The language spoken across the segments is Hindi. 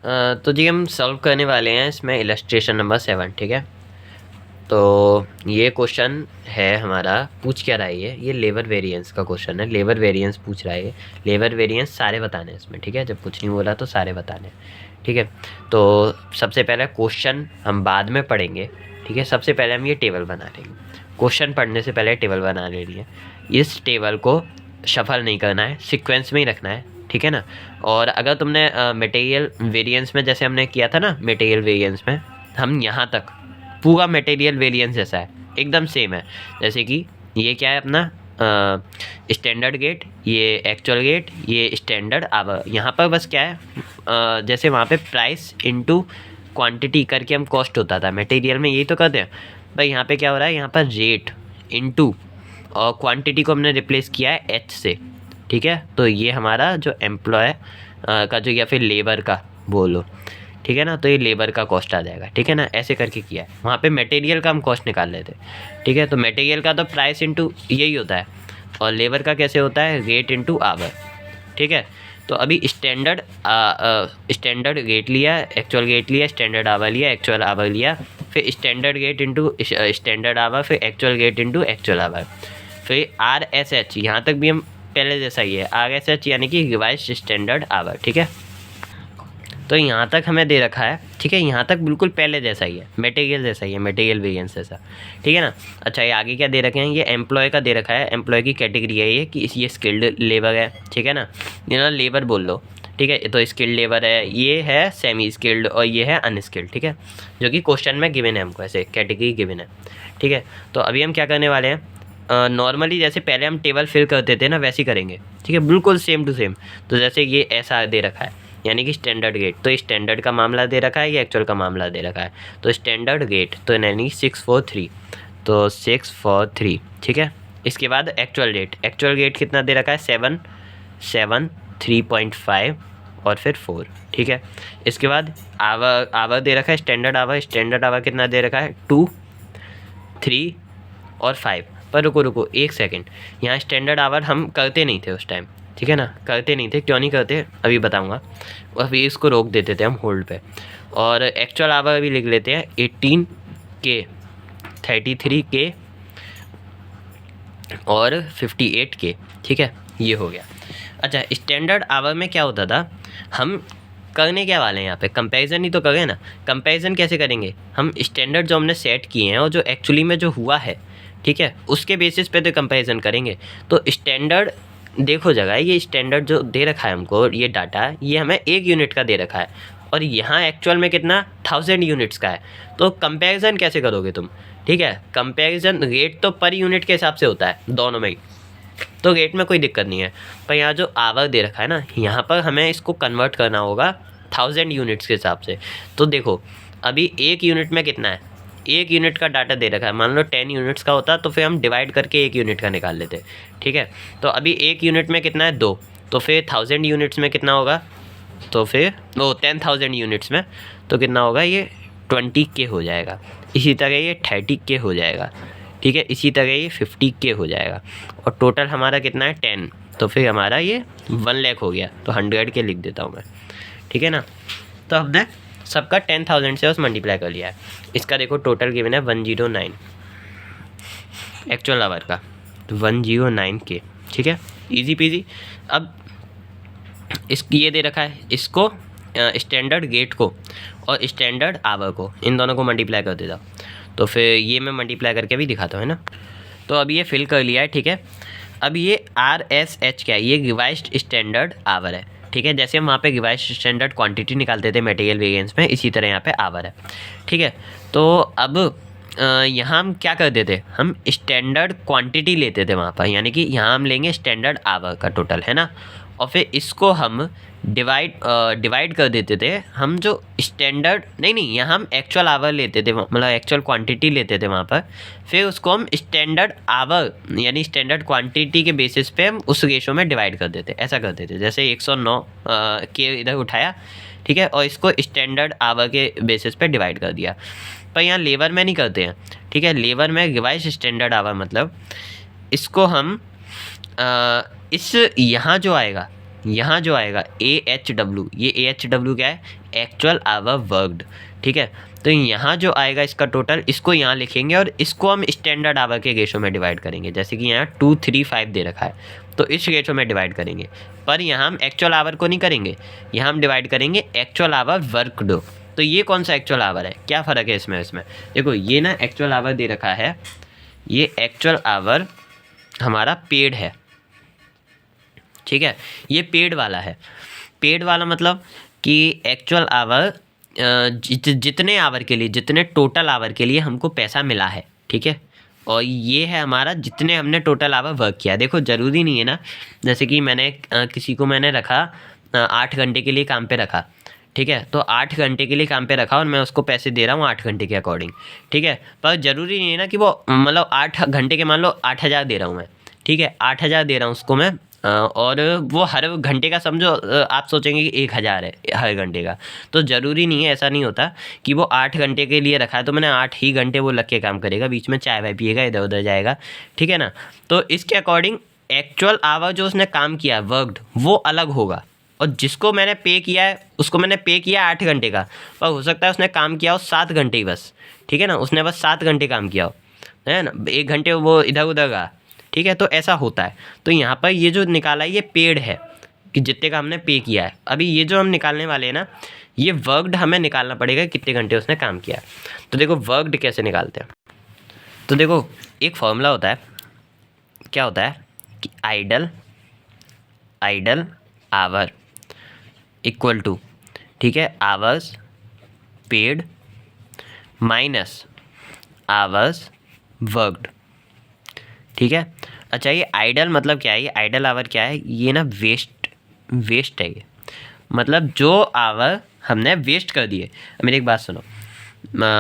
तो जी हम सॉल्व करने वाले हैं इसमें इलस्ट्रेशन नंबर 7, ठीक है। तो ये क्वेश्चन है हमारा, पूछ क्या रहा है ये लेबर वेरिएंस का क्वेश्चन है। लेबर वेरिएंस पूछ रहा है, लेबर वेरिएंस सारे बताने हैं इसमें, ठीक है। जब कुछ नहीं बोला तो सारे बताने हैं, ठीक है। तो सबसे पहले क्वेश्चन हम बाद में पढ़ेंगे, ठीक है। सबसे पहले हम ये टेबल बना लेंगे, क्वेश्चन पढ़ने से पहले टेबल बना लेनी है। इस टेबल को शफल नहीं करना है, सीक्वेंस में ही रखना है, ठीक है ना। और अगर तुमने मटेरियल वेरिएंस में जैसे हमने किया था ना, मटेरियल वेरिएंस में हम यहाँ तक पूरा मटेरियल वेरिएंस जैसा है, एकदम सेम है। जैसे कि ये क्या है अपना स्टैंडर्ड गेट, ये एक्चुअल गेट, ये स्टैंडर्ड आवर। यहाँ पर बस क्या है जैसे वहाँ पे प्राइस इनटू क्वांटिटी करके हम कॉस्ट होता था मटेरियल में, यही तो करते हैं भाई। यहाँ पे क्या हो रहा है, यहाँ पर रेट इनटू और क्वांटिटी को हमने रिप्लेस किया है एच से, ठीक है। तो ये हमारा जो एम्प्लॉय का जो या फिर लेबर का बोलो, ठीक है ना, तो ये लेबर का कॉस्ट आ जाएगा, ठीक है ना। ऐसे करके किया है, वहाँ पे मटेरियल का हम कॉस्ट निकाल लेते, ठीक है। तो मटेरियल का तो प्राइस इनटू यही होता है, और लेबर का कैसे होता है, रेट इनटू आवर, ठीक है। तो अभी स्टैंडर्ड गेट लिया, एक्चुअल गेट लिया, स्टैंडर्ड आवर लिया, एक्चुअल आवर लिया, फिर standard rate into standard hour, फिर actual rate into actual hour, फिर आर एस एच। यहाँ तक भी हम पहले जैसा ही है, आर एस एच यानी कि रिवाइज्ड स्टैंडर्ड आवर, ठीक है। तो यहाँ तक हमें दे रखा है, ठीक है। यहाँ तक बिल्कुल पहले जैसा ही है, मटेरियल जैसा ही है, मटेरियल वेरिएंस जैसा, ठीक है ना। अच्छा, ये आगे क्या दे रखे हैं, ये एम्प्लॉय का दे रखा है। एम्प्लॉय की कैटेगरी है ये, कि ये स्किल्ड लेबर है, ठीक है ना। ये ना लेबर बोल लो, ठीक है। तो स्किल्ड लेबर है, ये है सेमी स्किल्ड, और ये है अनस्किल्ड, ठीक है। जो कि क्वेश्चन में गिवन है हमको, ऐसे कैटेगरी गिवन है, ठीक है। तो अभी हम क्या करने वाले हैं, नॉर्मली जैसे पहले हम टेबल फिल करते थे ना, वैसे ही करेंगे, ठीक है, बिल्कुल सेम टू सेम। तो जैसे ये ऐसा दे रखा है, यानी कि स्टैंडर्ड गेट, तो स्टैंडर्ड का मामला दे रखा है, ये एक्चुअल का मामला दे रखा है। तो स्टैंडर्ड गेट तो यानी 643, तो 643, ठीक है। इसके बाद एक्चुअल डेट, एक्चुअल गेट कितना दे रखा है, 7 3.5 और फिर 4, ठीक है। इसके बाद आवर, आवर दे रखा है स्टैंडर्ड आवर, स्टैंडर्ड आवर कितना दे रखा है, 2 3 और 5। पर रुको एक सेकेंड, यहाँ स्टैंडर्ड आवर हम करते नहीं थे उस टाइम, ठीक है ना, करते नहीं थे। क्यों नहीं करते अभी बताऊंगा। अभी इसको रोक देते थे हम होल्ड पे, और एक्चुअल आवर अभी लिख लेते हैं 18K, 33K और 58K, ठीक है। ये हो गया। अच्छा, स्टैंडर्ड आवर में क्या होता था, हम करने क्या वाले हैं यहाँ पे, कंपैरिजन ही तो करें ना। कंपैरिजन कैसे करेंगे, हम स्टैंडर्ड जो हमने सेट किए हैं और जो एक्चुअली में जो हुआ है, ठीक है, उसके बेसिस पे तो कंपैरिजन करेंगे। तो स्टैंडर्ड देखो जगह, ये स्टैंडर्ड जो दे रखा है हमको, ये डाटा, ये हमें 1 यूनिट का दे रखा है, और यहाँ एक्चुअल में कितना 1000 यूनिट्स का है। तो कंपैरिजन कैसे करोगे तुम, ठीक है। कंपैरिजन रेट तो पर यूनिट के हिसाब से होता है दोनों में ही, तो रेट में कोई दिक्कत नहीं है। पर यहाँ जो आवर दे रखा है ना, यहाँ पर हमें इसको कन्वर्ट करना होगा 1000 यूनिट्स के हिसाब से। तो देखो अभी 1 यूनिट में कितना है, 1 यूनिट का डाटा दे रखा है। मान लो 10 यूनिट्स का होता तो फिर हम डिवाइड करके 1 यूनिट का निकाल लेते, ठीक है। तो अभी 1 यूनिट में कितना है, 2, तो फिर 1000 यूनिट्स में कितना होगा, तो फिर 10,000 यूनिट्स में तो कितना होगा, ये 20K हो जाएगा। इसी तरह ये 30K हो जाएगा, ठीक है। इसी तरह ये 50K हो जाएगा, और टोटल हमारा कितना है 10, तो फिर हमारा ये 1 लाख हो गया। तो 100K लिख देता हूँ मैं, ठीक है ना। तो हमने सबका 10,000 से उस मल्टीप्लाई कर लिया है। इसका देखो टोटल गिवन है 109 एक्चुअल आवर का, तो 109K, ठीक है, इजी पीजी। अब इसकी ये दे रखा है, इसको स्टैंडर्ड गेट को और स्टैंडर्ड आवर को, इन दोनों को मल्टीप्लाई कर देता हूँ। तो फिर ये मैं मल्टीप्लाई करके भी दिखाता हूँ, है ना। तो अब ये फिल कर लिया है, ठीक है। अब ये RSH क्या है, ये रिवाइज्ड स्टैंडर्ड आवर है, ठीक है। जैसे हम वहाँ पे रिवाइज्ड स्टैंडर्ड क्वांटिटी निकालते थे मटेरियल वेरिएंस में, इसी तरह यहाँ पे आवर है, ठीक है। तो अब यहाँ हम क्या करते थे, हम स्टैंडर्ड क्वांटिटी लेते थे वहाँ पर, यानी कि यहाँ हम लेंगे स्टैंडर्ड आवर का टोटल, है ना। और फिर इसको हम डिवाइड कर देते थे हम, जो स्टैंडर्ड नहीं यहाँ हम एक्चुअल आवर लेते थे, मतलब एक्चुअल क्वांटिटी लेते थे वहाँ पर। फिर उसको हम स्टैंडर्ड आवर यानी स्टैंडर्ड क्वांटिटी के बेसिस पे हम उस रेशो में डिवाइड कर देते, ऐसा करते थे। जैसे 109 के इधर उठाया, ठीक है, और इसको स्टैंडर्ड आवर के बेसिस पे डिवाइड कर दिया। पर यहाँ लेबर में नहीं करते हैं, ठीक है। लेबर में रिवाइज्ड स्टैंडर्ड आवर मतलब इसको हम इस यहाँ जो आएगा AHW, ये AHW क्या है, एक्चुअल आवर वर्कड, ठीक है। तो यहाँ जो आएगा इसका टोटल, इसको यहाँ लिखेंगे और इसको हम स्टैंडर्ड आवर के रेशो में डिवाइड करेंगे। जैसे कि यहाँ 235 दे रखा है, तो इस रेशो में डिवाइड करेंगे। पर यहाँ हम एक्चुअल आवर को नहीं करेंगे, यहाँ हम डिवाइड करेंगे एक्चुअल आवर वर्कड। तो ये कौन सा एक्चुअल आवर है, क्या फ़र्क है इसमें देखो, ये ना एक्चुअल आवर दे रखा है, ये एक्चुअल आवर हमारा पेड है, ठीक है। ये पेड वाला है। पेड वाला मतलब कि एक्चुअल आवर जितने आवर के लिए, जितने टोटल आवर के लिए हमको पैसा मिला है, ठीक है। और ये है हमारा जितने हमने टोटल आवर वर्क किया। देखो ज़रूरी नहीं है ना, जैसे कि मैंने किसी को मैंने रखा 8 घंटे के लिए काम पे रखा, ठीक है। तो 8 घंटे के लिए काम पे रखा और मैं उसको पैसे दे रहा हूँ 8 घंटे के अकॉर्डिंग, ठीक है। पर ज़रूरी नहीं है ना कि वो मतलब 8 घंटे के, मान लो 8000 दे रहा हूँ मैं, ठीक है, 8000 दे रहा हूँ उसको मैं, और वो हर घंटे का समझो, आप सोचेंगे कि 1000 है हर घंटे का, तो ज़रूरी नहीं है, ऐसा नहीं होता कि वो 8 घंटे के लिए रखा है तो मैंने 8 ही घंटे वो लग के काम करेगा, बीच में चाय वाय पिएगा, इधर उधर जाएगा, ठीक है ना। तो इसके अकॉर्डिंग एक्चुअल आवर जो उसने काम किया वर्कड वो अलग होगा, और जिसको मैंने पे किया है उसको मैंने पे किया 8 घंटे का, पर हो सकता है उसने काम किया हो 7 घंटे ही बस, ठीक है ना, उसने बस 7 घंटे काम किया हो, है ना, 1 घंटे वो इधर उधर का, ठीक है। तो ऐसा होता है। तो यहाँ पर ये जो निकाला है ये पेड है कि जितने का हमने पे किया है। अभी ये जो हम निकालने वाले हैं ना, ये वर्कड हमें निकालना पड़ेगा कितने घंटे उसने काम किया है। तो देखो वर्कड कैसे निकालते हैं, तो देखो एक फॉर्मूला होता है, क्या होता है कि आइडल आवर इक्वल टू, ठीक है, hours paid minus hours worked, ठीक है। अच्छा ये आइडल मतलब क्या है, ये आइडल आवर क्या है, ये ना वेस्ट है, ये मतलब जो आवर हमने वेस्ट कर दिए। मेरी एक बात सुनो,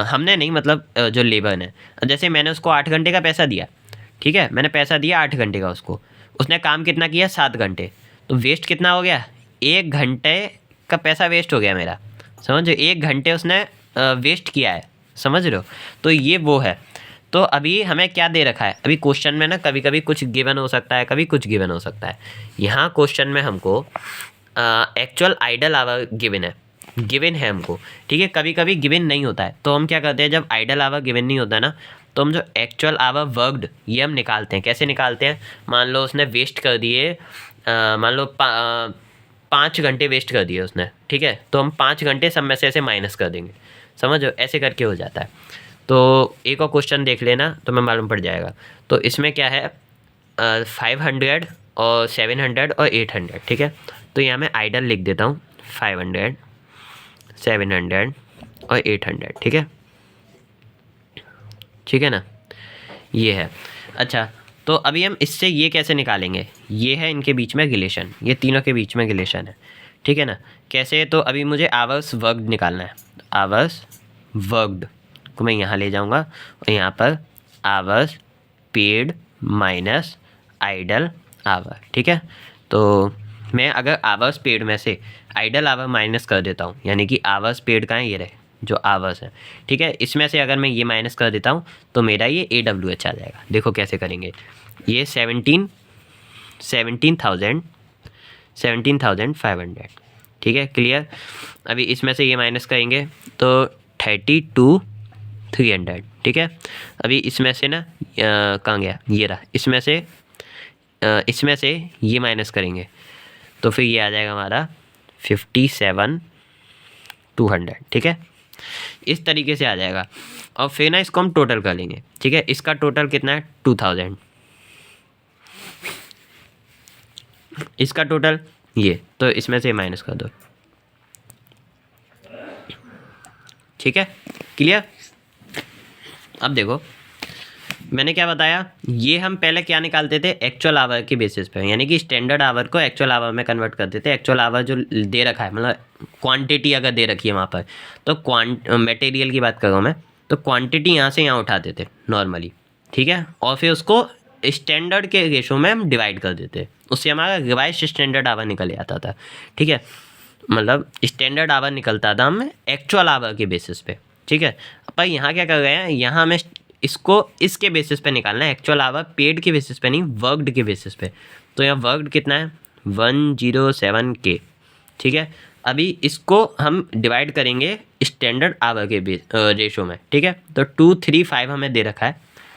हमने नहीं, मतलब जो लेबर ने, जैसे मैंने उसको 8 घंटे का पैसा दिया, ठीक है, मैंने पैसा दिया 8 घंटे का उसको, उसने काम कितना किया 7 घंटे, तो वेस्ट कितना हो गया, 1 घंटे का पैसा वेस्ट हो गया मेरा, समझ रहे, 1 घंटे उसने वेस्ट किया है, समझ रहे हो। तो ये वो है। तो अभी हमें क्या दे रखा है, अभी क्वेश्चन में ना कभी कभी कुछ गिवन हो सकता है, कभी कुछ गिवन हो सकता है। यहाँ क्वेश्चन में हमको एक्चुअल आइडल आवर गिवन है हमको, ठीक है। कभी कभी गिवन नहीं होता है, तो हम क्या करते हैं, जब आइडल आवर गिवन नहीं होता ना, तो हम जो एक्चुअल आवर वर्कड ये हम निकालते हैं। कैसे निकालते हैं, मान लो उसने वेस्ट कर दिए, मान लो 5 घंटे वेस्ट कर दिए उसने, ठीक है, तो हम 5 घंटे सब में से ऐसे माइनस कर देंगे, समझो, ऐसे करके हो जाता है। तो एक और क्वेश्चन देख लेना तो मैं मालूम पड़ जाएगा। तो इसमें क्या है 500 और 700 और 800, ठीक है। तो यहाँ मैं आइडल लिख देता हूँ 500 700 और 800, ठीक है ना, ये है। अच्छा तो अभी हम इससे ये कैसे निकालेंगे, ये है इनके बीच में रिलेशन, ये तीनों के बीच में रिलेशन है, ठीक है ना। कैसे, तो अभी मुझे आवर्स वर्कड निकालना है, आवर्स वर्कड को मैं यहाँ ले जाऊँगा और यहाँ पर hours paid minus idle hour, ठीक है। तो मैं अगर आवर्स पेड में से आइडल आवर माइनस कर देता हूँ, यानी कि आवर्स पेड का है, ये रहे जो आवर्स है, ठीक है, इसमें से अगर मैं ये माइनस कर देता हूँ तो मेरा ये AWH आ जाएगा। देखो कैसे करेंगे, ये 17,500, ठीक है, क्लियर। अभी इसमें से ये माइनस करेंगे तो 32,300, ठीक है। अभी इसमें से ना कहाँ गया, ये रहा, इसमें से ये माइनस करेंगे तो फिर ये आ जाएगा हमारा 57,200, ठीक है, इस तरीके से आ जाएगा। और फिर ना इसको हम टोटल कर लेंगे, ठीक है। इसका टोटल कितना है 2000, इसका टोटल ये, तो इसमें से माइनस कर दो, ठीक है, क्लियर। अब देखो मैंने क्या बताया, ये हम पहले क्या निकालते थे एक्चुअल आवर के बेसिस पे, यानी कि स्टैंडर्ड आवर को एक्चुअल आवर में कन्वर्ट करते थे। एक्चुअल आवर जो दे रखा है, मतलब क्वांटिटी अगर दे रखी है वहाँ पर, तो मटेरियल की बात कर रहा हूँ मैं, तो क्वांटिटी यहाँ से यहाँ उठाते थे नॉर्मली, ठीक है, और फिर उसको स्टैंडर्ड के रेशो में हम डिवाइड कर देते, उससे हमारा रिवाइज स्टैंडर्ड आवर निकल आता था, ठीक है। मतलब स्टैंडर्ड आवर निकलता था हमें एक्चुअल आवर के बेसिस पे, ठीक है। पर यहाँ क्या कर रहे हैं, यहाँ हमें इसको इसके बेसिस पे निकालना है, एक्चुअल आवर पेड के बेसिस पे नहीं, वर्कड के बेसिस पे। तो यहाँ वर्कड कितना है 107K, ठीक है। अभी इसको हम डिवाइड करेंगे स्टैंडर्ड आवर के रेशो में, ठीक है। तो 235 हमें दे रखा है,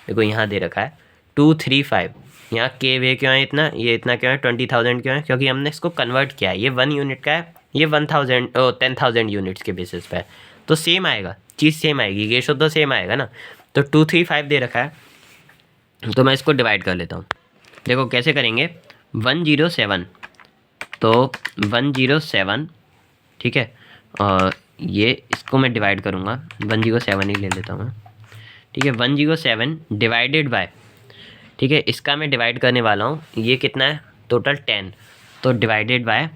देखो यहाँ दे रखा है 235। यहाँ के वे क्यों है इतना, ये इतना क्यों है 20,000 क्यों है, क्योंकि हमने इसको कन्वर्ट किया है। ये 1 यूनिट का है, ये 10,000 यूनिट्स के बेसिस पे है, तो सेम आएगा, चीज़ सेम आएगी, रेशो तो सेम आएगा ना। तो 235 दे रखा है, तो मैं इसको डिवाइड कर लेता हूँ। देखो कैसे करेंगे, 107, तो 107, ठीक है। और ये इसको मैं डिवाइड करूँगा, 107 ही ले लेता हूँ, ठीक है। 107 डिवाइडेड बाय, ठीक है, इसका मैं डिवाइड करने वाला हूँ, ये कितना है टोटल 10, तो डिवाइडेड बाय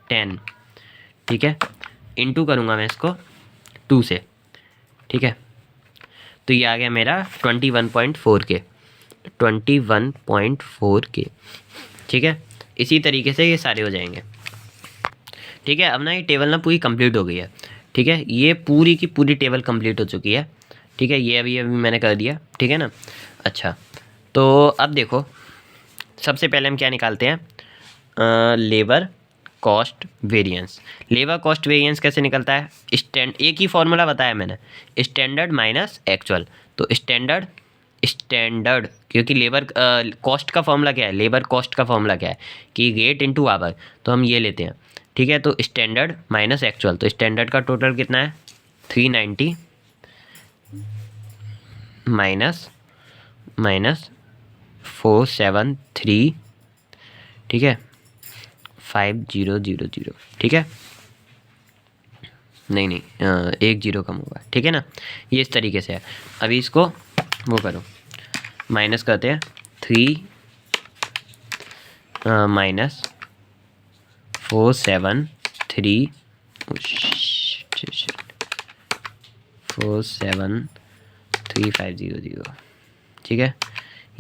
10, ठीक है। इनटू करूँगा मैं इसको 2 से, ठीक है। तो ये आ गया मेरा 21.4 के, 21.4 के, ठीक है। इसी तरीके से ये सारे हो जाएंगे, ठीक है। अब ना ये टेबल ना पूरी कंप्लीट हो गई है, ठीक है। ये पूरी की पूरी टेबल कंप्लीट हो चुकी है, ठीक है। ये अभी मैंने कर दिया, ठीक है ना। अच्छा, तो अब देखो सबसे पहले हम क्या निकालते हैं, labour cost variance. Labour cost variance कैसे निकलता है, एक ही फॉर्मूला बताया मैंने, स्टैंडर्ड माइनस एक्चुअल। तो स्टैंडर्ड क्योंकि लेबर कॉस्ट का फॉर्मूला क्या है, लेबर कॉस्ट का फॉर्मूला क्या है कि रेट इनटू आवर, तो हम ये लेते हैं, ठीक है। तो स्टैंडर्ड माइनस एक्चुअल, तो स्टैंडर्ड का टोटल कितना है 390 माइनस 473, ठीक है, 5000, ठीक है। नहीं, एक जीरो कम होगा, ठीक है ना। ये इस तरीके से है। अभी इसको वो करो, माइनस करते हैं 3 माइनस 473 473,500, ठीक है।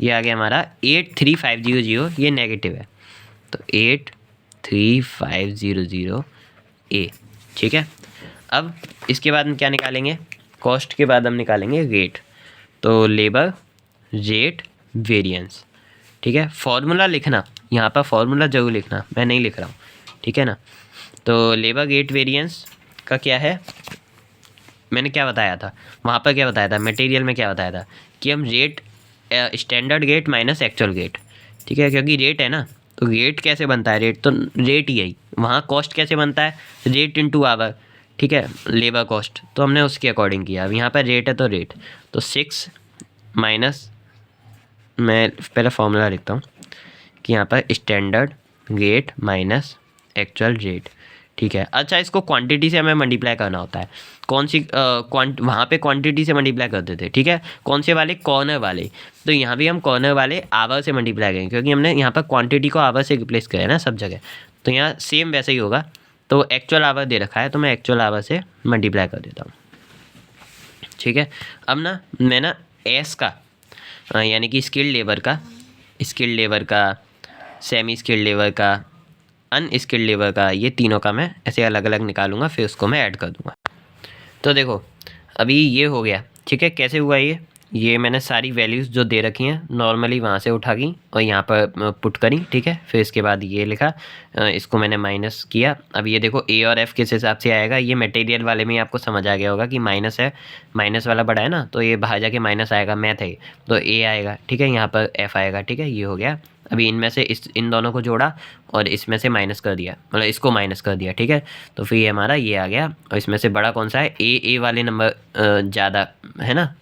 ये आ गया हमारा 83,500, ये नेगेटिव है, तो 83,500 ए, ठीक है। अब इसके बाद हम क्या निकालेंगे, कॉस्ट के बाद हम निकालेंगे रेट, तो लेबर रेट वेरिएंस, ठीक है। फॉर्मूला लिखना, यहाँ पर फॉर्मूला जरूर लिखना, मैं नहीं लिख रहा हूँ, ठीक है ना। तो लेबर रेट वेरिएंस का क्या है, मैंने क्या बताया था वहाँ पर, क्या बताया था मटेरियल में, क्या बताया था कि हम rate standard rate minus actual rate, ठीक है। क्योंकि रेट है ना, तो रेट कैसे बनता है, रेट तो रेट ही है, वहाँ कॉस्ट कैसे बनता है, रेट इनटू आवर, ठीक है, लेबर कॉस्ट, तो हमने उसके अकॉर्डिंग किया। अब यहाँ पर रेट है तो रेट, तो 6 माइनस, मैं पहले फॉर्मूला लिखता हूँ कि यहाँ पर standard rate minus actual rate, ठीक है। अच्छा, इसको क्वांटिटी से हमें मल्टीप्लाई करना होता है, कौन सी वहाँ पे क्वांटिटी से मल्टीप्लाई करते थे, ठीक है। कौन से वाले, कॉर्नर वाले, तो यहाँ भी हम कॉर्नर वाले आवर से मल्टीप्लाई करेंगे, क्योंकि हमने यहाँ पर क्वांटिटी को आवर से रिप्लेस किया है ना सब जगह, तो यहाँ सेम वैसे ही होगा। तो एक्चुअल आवर दे रखा है, तो मैं एक्चुअल आवर से मल्टीप्लाई कर देता हूँ, ठीक है। अब ना मैं ना एस का यानी कि स्किल्ड लेबर का, सेमी स्किल्ड लेबर का, अनस्किल्ड लेबर का, ये तीनों का मैं ऐसे अलग अलग निकालूंगा, फिर उसको मैं ऐड कर दूंगा। तो देखो अभी ये हो गया, ठीक है। कैसे हुआ ये मैंने सारी वैल्यूज़ जो दे रखी हैं नॉर्मली वहाँ से उठा गई और यहाँ पर पुट करी, ठीक है। फिर इसके बाद ये लिखा, इसको मैंने माइनस किया। अब ये देखो ए और एफ़ किस हिसाब से आएगा, ये मटेरियल वाले में ही आपको समझ आ गया होगा कि माइनस है, माइनस वाला बड़ा है ना, तो ये बाहर जाके माइनस आएगा, मैथ है, तो ए आएगा, ठीक है। यहाँ पर एफ़ आएगा, ठीक है। ये हो गया। अभी इनमें से इन दोनों को जोड़ा और इसमें से माइनस कर दिया, मतलब इसको माइनस कर दिया, ठीक है। तो फिर ये हमारा ये आ गया, और इसमें से बड़ा कौन सा है, ए वाले नंबर ज़्यादा है ना,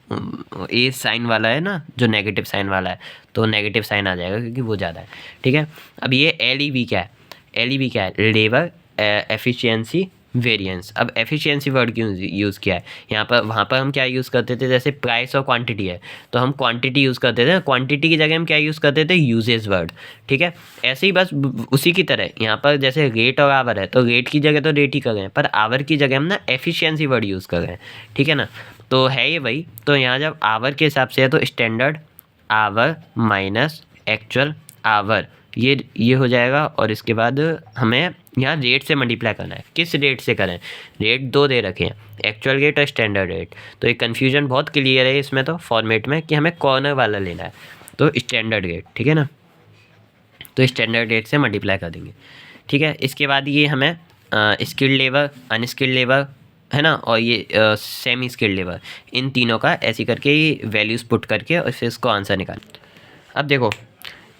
ए साइन वाला है ना, जो नेगेटिव साइन वाला है, तो नेगेटिव साइन आ जाएगा क्योंकि वो ज़्यादा है, ठीक है। अब ये LEV क्या है, LEV क्या है, लेबर एफिशिएंसी वेरिएंस। अब एफिशिएंसी वर्ड क्यों यूज़ किया है यहाँ पर, वहाँ पर हम क्या यूज़ करते थे, जैसे प्राइस और क्वांटिटी है तो हम क्वांटिटी यूज़ करते थे, क्वांटिटी की जगह हम क्या यूज़ करते थे, यूजेज वर्ड, ठीक है। ऐसे ही बस उसी की तरह यहाँ पर जैसे रेट और आवर है, तो रेट की जगह तो रेट ही कर रहे हैं, पर आवर की जगह हम ना एफिशिएंसी वर्ड यूज़ कर रहे हैं, ठीक है ना। तो है ये वही, तो यहाँ जब आवर के हिसाब से है तो standard our minus actual our, ये हो जाएगा। और इसके बाद हमें यहाँ रेट से मल्टीप्लाई करना है, किस रेट से करें, रेट दो दे रखे हैं, एक्चुअल रेट और स्टैंडर्ड रेट। तो ये कन्फ्यूजन बहुत क्लियर है इसमें तो फॉर्मेट में कि हमें कॉर्नर वाला लेना है, तो स्टैंडर्ड रेट, ठीक है ना। तो स्टैंडर्ड रेट से मल्टीप्लाई कर देंगे, ठीक है। इसके बाद ये हमें स्किल्ड लेबर, अनस्किल्ड लेबर, है ना, और ये सेमी स्किल्ड लेबर, इन तीनों का ऐसे करके ही वैल्यूज़ पुट करके और फिर इसको आंसर निकाल। अब देखो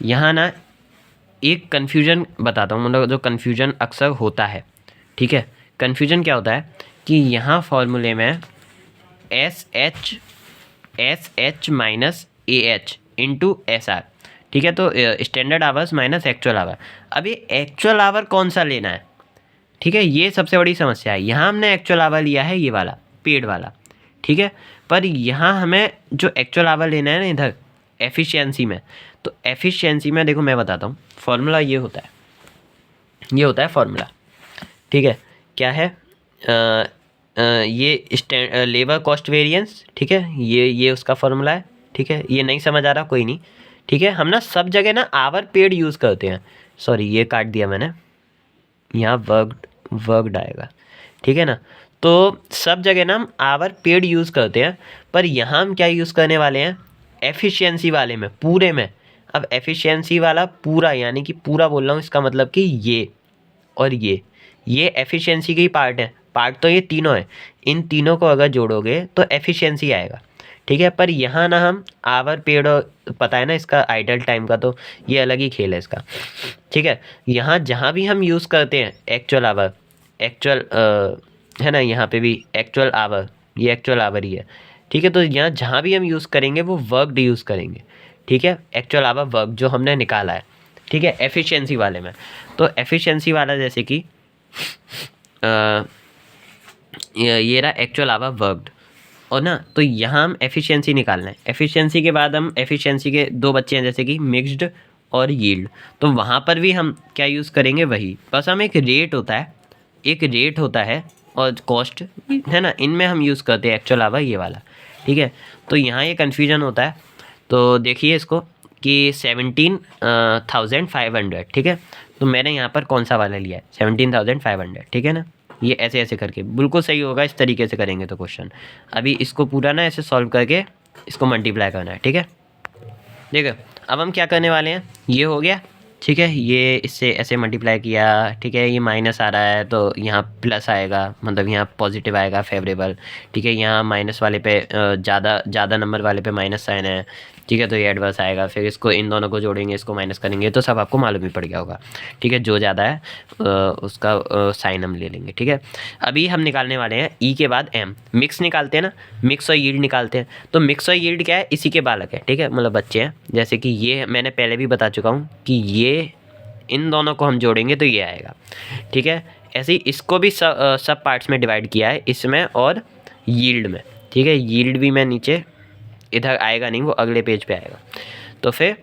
यहाँ ना एक कन्फ्यूजन बताता हूँ, मतलब जो कन्फ्यूजन अक्सर होता है, ठीक है। कन्फ्यूजन क्या होता है कि यहाँ फॉर्मूले में S H minus A H into S R, ठीक है, तो standard hours minus actual our. अब ये एक्चुअल आवर कौन सा लेना है, ठीक है, ये सबसे बड़ी समस्या है। यहाँ हमने एक्चुअल आवर लिया है ये वाला पेड वाला, ठीक है, पर यहाँ हमें जो एक्चुअल आवर लेना है ना इधर एफिशिएंसी में, तो एफिशिएंसी में देखो मैं बताता हूँ, फॉर्मूला ये होता है, ये होता है फॉर्मूला, ठीक है, क्या है, ये लेबर कॉस्ट वेरिएंस, ठीक है, ये उसका फॉर्मूला है, ठीक है। ये नहीं समझ आ रहा कोई नहीं, ठीक है, हम ना सब जगह ना आवर पेड यूज़ करते हैं, सॉरी ये काट दिया मैंने, यहाँ वर्कड आएगा, ठीक है ना, तो सब जगह ना हम आवर पेड यूज़ करते हैं, पर यहाँ हम क्या यूज़ करने वाले हैं एफिशिएंसी वाले में, पूरे में। अब एफिशिएंसी वाला पूरा यानी कि पूरा बोल रहा हूँ, इसका मतलब कि ये और ये एफिशिएंसी के ही पार्ट है, पार्ट तो ये तीनों है, इन तीनों को अगर जोड़ोगे तो एफिशिएंसी आएगा, ठीक है। पर यहाँ ना हम आवर पेड, पता है ना इसका आइडल टाइम का, तो ये अलग ही खेल है इसका, ठीक है। यहाँ जहाँ भी हम यूज़ करते हैं एक्चुअल आवर, एक्चुअल है ना, यहाँ पे भी एक्चुअल आवर, ये एक्चुअल आवर ही है, ठीक है। तो यहाँ जहाँ भी हम यूज़ करेंगे वो वर्कड यूज़ करेंगे, ठीक है, एक्चुअल आवर वर्क जो हमने निकाला है, ठीक है, एफिशिएंसी वाले में। तो एफिशिएंसी वाला जैसे कि ये रहा एक्चुअल आवर वर्कड, और ना तो यहाँ हम एफिशिएंसी निकालना है। एफिशिएंसी के बाद हम एफिशिएंसी के दो बच्चे हैं जैसे कि मिक्स्ड और यील्ड, तो वहाँ पर भी हम क्या यूज़ करेंगे वही, बस हम एक रेट होता है और कॉस्ट, है ना, इनमें हम यूज़ करते हैं एक्चुअल आवर ये वाला, ठीक है। तो यहाँ ये कन्फ्यूजन होता है, तो देखिए इसको कि 17,500, ठीक है, तो मैंने यहाँ पर कौन सा वाला लिया है 17,500, ठीक है ना, ये ऐसे ऐसे करके बिल्कुल सही होगा, इस तरीके से करेंगे तो क्वेश्चन। अभी इसको पूरा ना ऐसे सॉल्व करके इसको मल्टीप्लाई करना है, ठीक है। देखो अब हम क्या करने वाले हैं, ये हो गया, ठीक है, ये इससे ऐसे मल्टीप्लाई किया, ठीक है, ये माइनस आ रहा है तो यहाँ प्लस आएगा, मतलब यहाँ पॉजिटिव आएगा फेवरेबल, ठीक है, यहाँ माइनस वाले पे ज़्यादा नंबर वाले पे माइनस साइन है, ठीक है, तो ये एडवर्स आएगा। फिर इसको इन दोनों को जोड़ेंगे, इसको माइनस करेंगे, तो सब आपको मालूम ही पड़ गया होगा, ठीक है, जो ज़्यादा है उसका साइन हम ले लेंगे, ठीक है। अभी हम निकालने वाले हैं ई के बाद एम, मिक्स निकालते हैं ना, मिक्स और यील्ड निकालते हैं, तो मिक्स और यील्ड क्या है, इसी के बालक है, ठीक है, मतलब बच्चे हैं। जैसे कि ये मैंने पहले भी बता चुका हूँ कि ये इन दोनों को हम जोड़ेंगे तो ये आएगा, ठीक है। ऐसे ही इसको भी सब पार्ट्स में डिवाइड किया है, इसमें और यील्ड में, ठीक है, यील्ड भी मैं नीचे, इधर आएगा नहीं, वो अगले पेज पे आएगा, तो फिर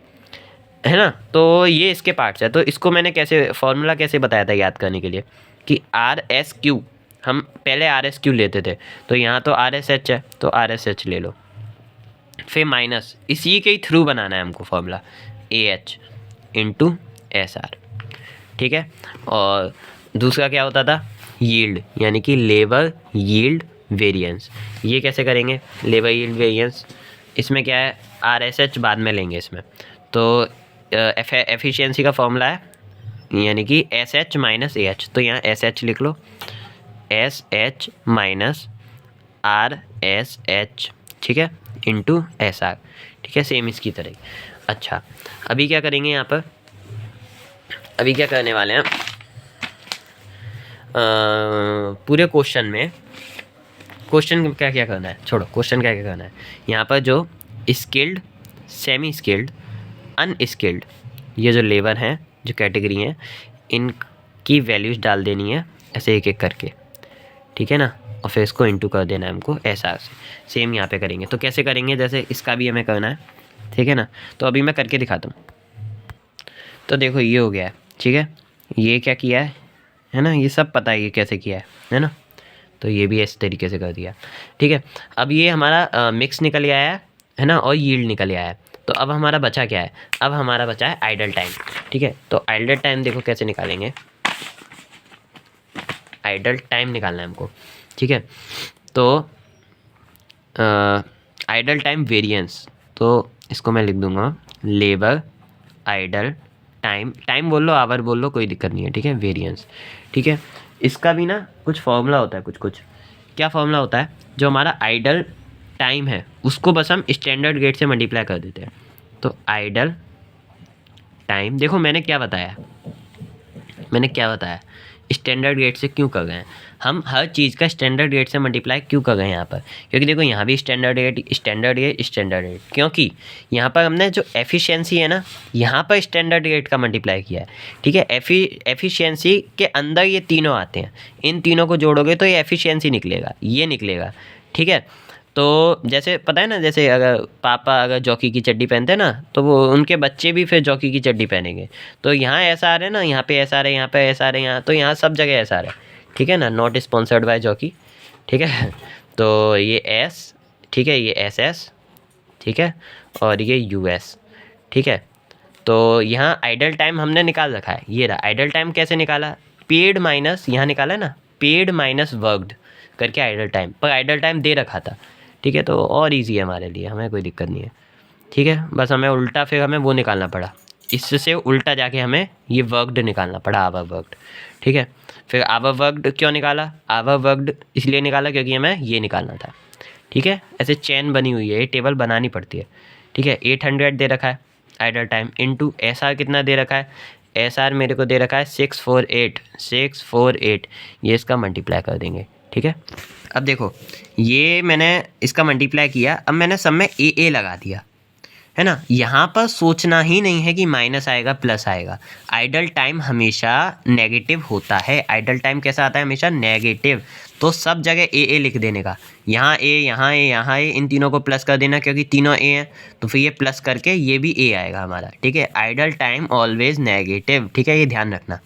है ना, तो ये इसके पार्ट्स है। तो इसको मैंने कैसे फॉर्मूला कैसे बताया था याद करने के लिए कि आर एस क्यू, हम पहले आर एस क्यू लेते थे, तो यहाँ तो आर एस एच है तो आर एस एच ले लो, फिर माइनस इसी के ही थ्रू बनाना है हमको formula A H into S R, ठीक है। और दूसरा क्या होता था यील्ड, यानी कि लेबर यील्ड वेरिएंस। ये कैसे करेंगे लेबर यील्ड वेरिएंस, इसमें क्या है आर एस एच बाद में लेंगे इसमें, तो एफिशिएंसी का फॉर्मूला है यानी कि S H minus A H, तो यहाँ एस एच लिख लो, S H minus R S H, ठीक है, इंटू एस आर, ठीक है, सेम इसकी तरह। अच्छा अभी क्या करेंगे यहाँ पर, अभी क्या करने वाले हैं, पूरे क्वेश्चन में क्वेश्चन क्या क्या करना है, छोड़ो क्वेश्चन क्या क्या करना है, यहाँ पर जो स्किल्ड, सेमी स्किल्ड, अनस्किल्ड, ये जो लेबर हैं, जो कैटेगरी हैं, इनकी वैल्यूज़ डाल देनी है ऐसे एक एक करके, ठीक है ना, और फिर इसको इंटू कर देना है हमको ऐसा से। सेम यहाँ पे करेंगे, तो कैसे करेंगे, जैसे इसका भी हमें करना है, ठीक है ना, तो अभी मैं करके दिखाता हूँ। तो देखो ये हो गया है, ठीक है, ये क्या किया है ना, ये सब पता है ये कैसे किया है ना, तो ये भी इस तरीके से कर दिया, ठीक है। अब ये हमारा मिक्स निकल आया है ना, और यील्ड निकल आया है, तो अब हमारा बचा क्या है, अब हमारा बचा है आइडल टाइम, ठीक है। तो आइडल टाइम देखो कैसे निकालेंगे, आइडल टाइम निकालना है हमको, ठीक है। तो आइडल टाइम वेरिएंस, तो इसको मैं लिख दूंगा लेबर आइडल टाइम, टाइम बोल लो आवर बोल लो कोई दिक्कत नहीं है, ठीक है, वेरिएंस, ठीक है। इसका भी ना कुछ फॉर्मूला होता है, कुछ क्या फॉर्मूला होता है, जो हमारा आइडल टाइम है उसको बस हम स्टैंडर्ड गेट से मल्टीप्लाई कर देते हैं। तो आइडल टाइम, देखो मैंने क्या बताया स्टैंडर्ड गेट से क्यों कर गए हैं हम, हर चीज़ का स्टैंडर्ड गेट से मल्टीप्लाई क्यों कर गए हैं यहाँ पर, क्योंकि देखो यहाँ भी स्टैंडर्ड गेट, क्योंकि यहाँ पर हमने जो एफिशिएंसी है ना, यहाँ पर स्टैंडर्ड गेट का मल्टीप्लाई किया है। ठीक है, एफिशिएंसी के अंदर ये तीनों आते हैं, इन तीनों को जोड़ोगे तो ये एफिशिएंसी निकलेगा, ये निकलेगा। ठीक है, तो जैसे पता है ना, जैसे अगर पापा अगर जॉकी की चड्डी पहनते हैं ना, तो वो उनके बच्चे भी फिर जॉकी की चड्डी पहनेंगे। तो यहाँ ऐसा आ रहा है ना, यहाँ पे ऐसा आ रहा है, यहाँ पे ऐसा आ रहा है, यहाँ तो यहाँ सब जगह ऐसा आ रहा है। ठीक है ना, नॉट स्पॉन्सर्ड बाय जॉकी। ठीक है, तो ये एस, ठीक है, ये एस एस, ठीक है, और ये यू एस। ठीक है, तो यहाँ आइडल टाइम हमने निकाल रखा है, ये रहा आइडल टाइम। कैसे निकाला, पेड माइनस, यहाँ निकाला है ना, पेड माइनस वर्कड करके आइडल टाइम, पर आइडल टाइम दे रखा था। ठीक है, तो और इजी है हमारे लिए, हमें कोई दिक्कत नहीं है। ठीक है, बस हमें उल्टा फिर हमें वो निकालना पड़ा, इससे उल्टा जाके हमें ये वर्कड निकालना पड़ा, आवर वर्कड। ठीक है, फिर आवर वर्कड क्यों निकाला, आवर वर्कड इसलिए निकाला क्योंकि हमें ये निकालना था। ठीक है, ऐसे चेन बनी हुई है, ये टेबल बनानी पड़ती है। ठीक है, 800 दे रखा है idle time, into S R कितना दे रखा है, एस आर मेरे को दे रखा है 648, ये इसका मल्टीप्लाई कर देंगे। ठीक है, अब देखो ये मैंने इसका मल्टीप्लाई किया, अब मैंने सब में ए लगा दिया, है ना। यहाँ पर सोचना ही नहीं है कि माइनस आएगा प्लस आएगा, आइडल टाइम हमेशा नेगेटिव होता है। आइडल टाइम कैसा आता है, हमेशा नेगेटिव। तो सब जगह ए लिख देने का, यहाँ ए, यहाँ ए, यहाँ ए, इन तीनों को प्लस कर देना क्योंकि तीनों ए हैं, तो फिर ये प्लस करके ये भी ए आएगा हमारा। ठीक है, आइडल टाइम ऑलवेज नेगेटिव। ठीक है, ये ध्यान रखना।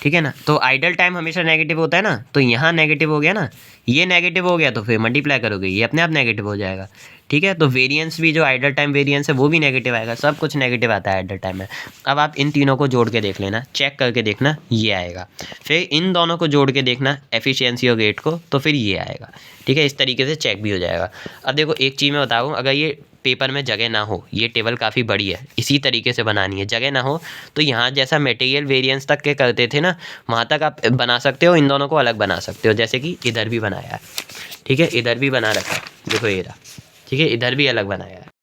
ठीक है ना, तो आइडल टाइम हमेशा नेगेटिव होता है ना, तो यहाँ नेगेटिव हो गया ना, ये नेगेटिव हो गया, तो फिर मल्टीप्लाई करोगे ये अपने आप नेगेटिव हो जाएगा। ठीक है, तो वेरिएंस भी, जो आइडल टाइम वेरिएंस है वो भी नेगेटिव आएगा, सब कुछ नेगेटिव आता है आइडल टाइम में। अब आप इन तीनों को जोड़ के देख लेना, चेक करके देखना, ये आएगा। फिर इन दोनों को जोड़ के देखना, एफिशिएंसी और गेट को, तो फिर ये आएगा। ठीक है, इस तरीके से चेक भी हो जाएगा। अब देखो एक चीज़ मैं बताऊँ, अगर ये पेपर में जगह ना हो, ये टेबल काफ़ी बड़ी है, इसी तरीके से बनानी है, जगह ना हो तो यहाँ जैसा मटेरियल वेरिएंस तक के करते थे ना, वहाँ तक आप बना सकते हो, इन दोनों को अलग बना सकते हो, जैसे कि इधर भी बनाया है। ठीक है, इधर भी बना रखा है, देखो ये रहा। ठीक है, इधर भी अलग बनाया है।